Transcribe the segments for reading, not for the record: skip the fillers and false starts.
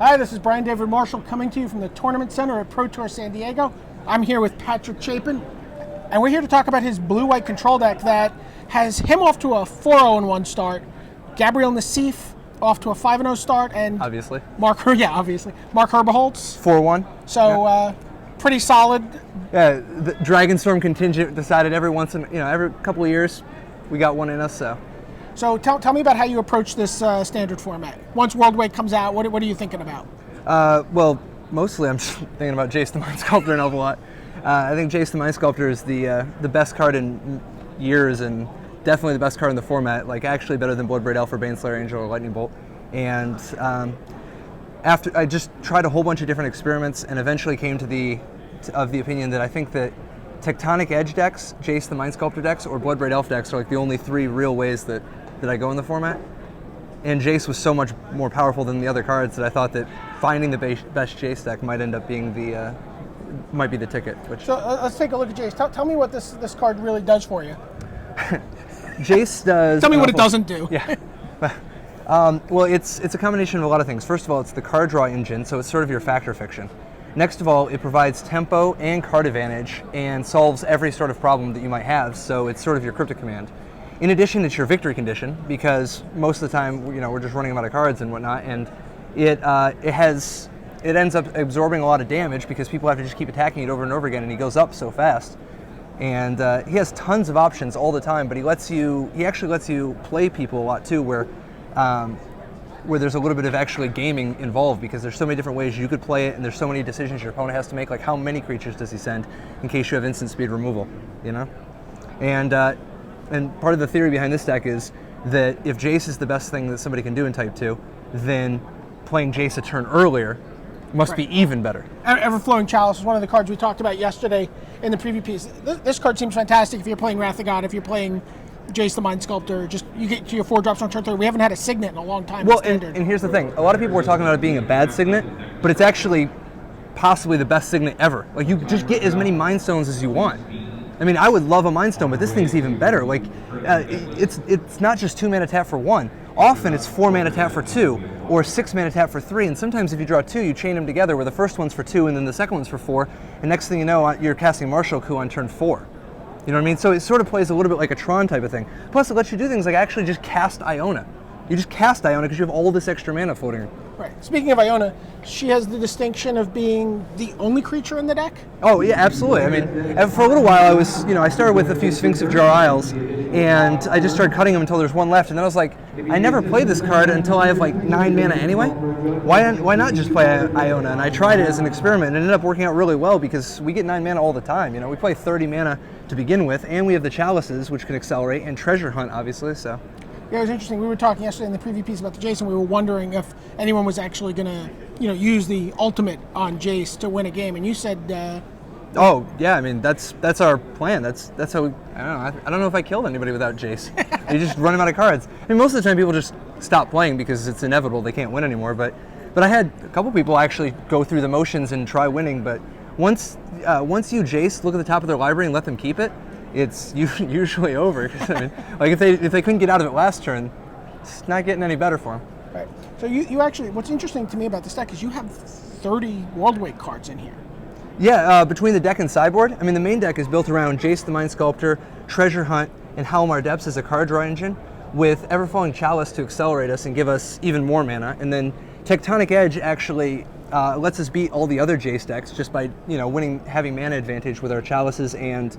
Hi, this is Brian David Marshall coming to you from the Tournament Center at Pro Tour San Diego. I'm here with Patrick Chapin, and we're here to talk about his blue-white control deck that has him off to a 4-0-1 start, Gabriel Nassif off to a 5-0 start, and obviously Mark Herberholz 4-1. So pretty solid. Yeah, the Dragonstorm contingent decided every couple of years we got one in us. So tell me about how you approach this standard format. Once Worldwake comes out, what are you thinking about? Well, mostly I'm just thinking about Jace the Mind Sculptor an awful lot. I think Jace the Mind Sculptor is the best card in years, and definitely the best card in the format. Like actually better than Bloodbraid Elf or Baneslayer Angel or Lightning Bolt. And after I just tried a whole bunch of different experiments, and eventually came to the opinion that I think that Tectonic Edge decks, Jace the Mind Sculptor decks, or Bloodbraid Elf decks are like the only three real ways that I go in the format. And Jace was so much more powerful than the other cards that I thought that finding the best Jace deck might end up being might be the ticket. So let's take a look at Jace. Tell me what this card really does for you. Jace does. Tell me what it doesn't do. Yeah. Well, it's a combination of a lot of things. First of all, it's the card draw engine, so it's sort of your factor fiction. Next of all, it provides tempo and card advantage and solves every sort of problem that you might have, so it's sort of your cryptic command. In addition, it's your victory condition, because most of the time, we're just running them out of cards and whatnot, and it ends up absorbing a lot of damage because people have to just keep attacking it over and over again, and he goes up so fast. And he has tons of options all the time, but he actually lets you play people a lot too, where there's a little bit of actually gaming involved, because there's so many different ways you could play it, and there's so many decisions your opponent has to make, like how many creatures does he send in case you have instant speed removal, And part of the theory behind this deck is that if Jace is the best thing that somebody can do in Type 2, then playing Jace a turn earlier must be even better. Everflowing Chalice is one of the cards we talked about yesterday in the preview piece. This card seems fantastic if you're playing Wrath of God, if you're playing Jace the Mind Sculptor. Just you get to your 4-drops on turn 3. We haven't had a Signet in a long time. Well, and here's the thing. A lot of people were talking about it being a bad Signet, but it's actually possibly the best Signet ever. Like, you just get as many Mind Stones as you want. I mean, I would love a Mind Stone, but this thing's even better. Like, it's not just 2 mana tap for 1. Often it's 4 mana tap for 2, or 6 mana tap for 3, and sometimes if you draw 2, you chain them together where the first one's for 2 and then the second one's for 4, and next thing you know, you're casting Martial Coup on turn 4. You know what I mean? So it sort of plays a little bit like a Tron type of thing. Plus, it lets you do things like actually just cast Iona. You just cast Iona because you have all this extra mana floating. Right. Speaking of Iona, she has the distinction of being the only creature in the deck? Oh, yeah, absolutely. I mean, for a little while, I started with a few Sphinx of Jar Isles, and I just started cutting them until there's one left, and then I was like, I never played this card until I have like 9 mana anyway. Why not just play Iona? And I tried it as an experiment, and it ended up working out really well because we get 9 mana all the time. We play 30 mana to begin with, and we have the Chalices, which can accelerate, and Treasure Hunt, obviously, so. Yeah, it was interesting. We were talking yesterday in the preview piece about the Jace, and we were wondering if anyone was actually going to, use the ultimate on Jace to win a game. And you said, oh yeah, I mean that's our plan. That's how I don't know if I killed anybody without Jace. You just run him out of cards. I mean, most of the time people just stop playing because it's inevitable they can't win anymore. But I had a couple people actually go through the motions and try winning. But once you Jace, look at the top of their library and let them keep it, it's usually over. I mean, like if they couldn't get out of it last turn, it's not getting any better for them. Right. So you actually, what's interesting to me about this deck is you have 30 Worldwake cards in here. Yeah, between the deck and sideboard, I mean the main deck is built around Jace the Mind Sculptor, Treasure Hunt, and Halimar Depths as a card draw engine, with Everflowing Chalice to accelerate us and give us even more mana, and then Tectonic Edge actually lets us beat all the other Jace decks just by having mana advantage with our Chalices and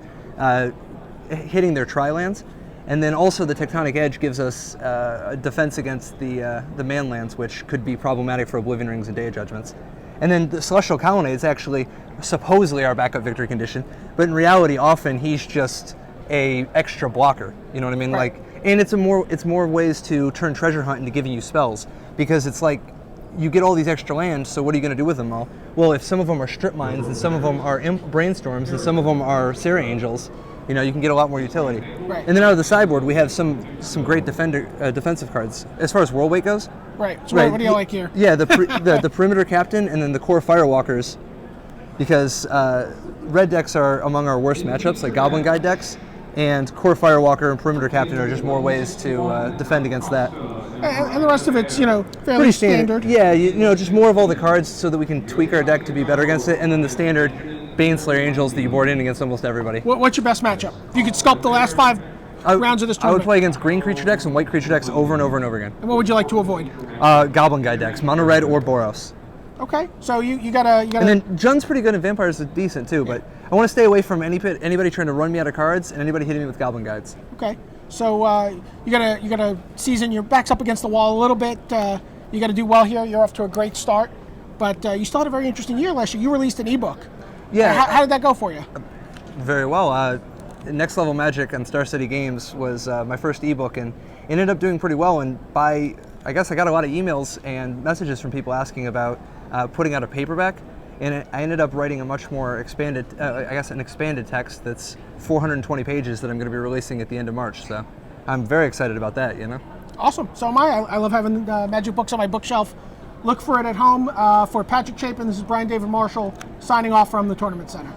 hitting their tri-lands. And then also the Tectonic Edge gives us a defense against the man lands, which could be problematic for Oblivion Rings and Day Judgments. And then the Celestial Colonnade is actually supposedly our backup victory condition, but in reality, often he's just a extra blocker. You know what I mean? Right. And it's more ways to turn Treasure Hunt into giving you spells, because it's like you get all these extra lands. So what are you going to do with them all? Well, if some of them are Strip Mines and some of them are Brainstorms and some of them are Serra Angels, you can get a lot more utility. Right. And then out of the sideboard, we have some great defensive cards as far as Worldwake goes. Right. So what do you like here? Yeah, the Perimeter Captain and then the Kor Firewalkers, because red decks are among our worst matchups, like Goblin Guide decks. and Kor Firewalker and Perimeter Captain are just more ways to defend against that. And the rest of it's, fairly Pretty standard. Yeah, just more of all the cards so that we can tweak our deck to be better against it, and then the standard Baneslayer Angels that you board in against almost everybody. What's your best matchup? If you could sculpt the last 5 rounds of this I tournament. would play against green creature decks and white creature decks over and over and over again. And what would you like to avoid? Goblin Guy decks, mono red or Boros. Okay, so you gotta. And then Jun's pretty good and Vampires is decent too, but I want to stay away from anybody trying to run me out of cards and anybody hitting me with Goblin Guides. Okay, so you gotta season your backs up against the wall a little bit. You gotta do well here. You're off to a great start, but you still had a very interesting year last year. You released an ebook. Yeah. How did that go for you? Very well. Next Level Magic on Star City Games was my first ebook, and it ended up doing pretty well. And I guess I got a lot of emails and messages from people asking about putting out a paperback, and I ended up writing a much more expanded, an expanded text that's 420 pages that I'm going to be releasing at the end of March. So I'm very excited about that. Awesome. So am I. I love having magic books on my bookshelf. Look for it at home. For Patrick Chapin, this is Brian David Marshall signing off from the Tournament Center.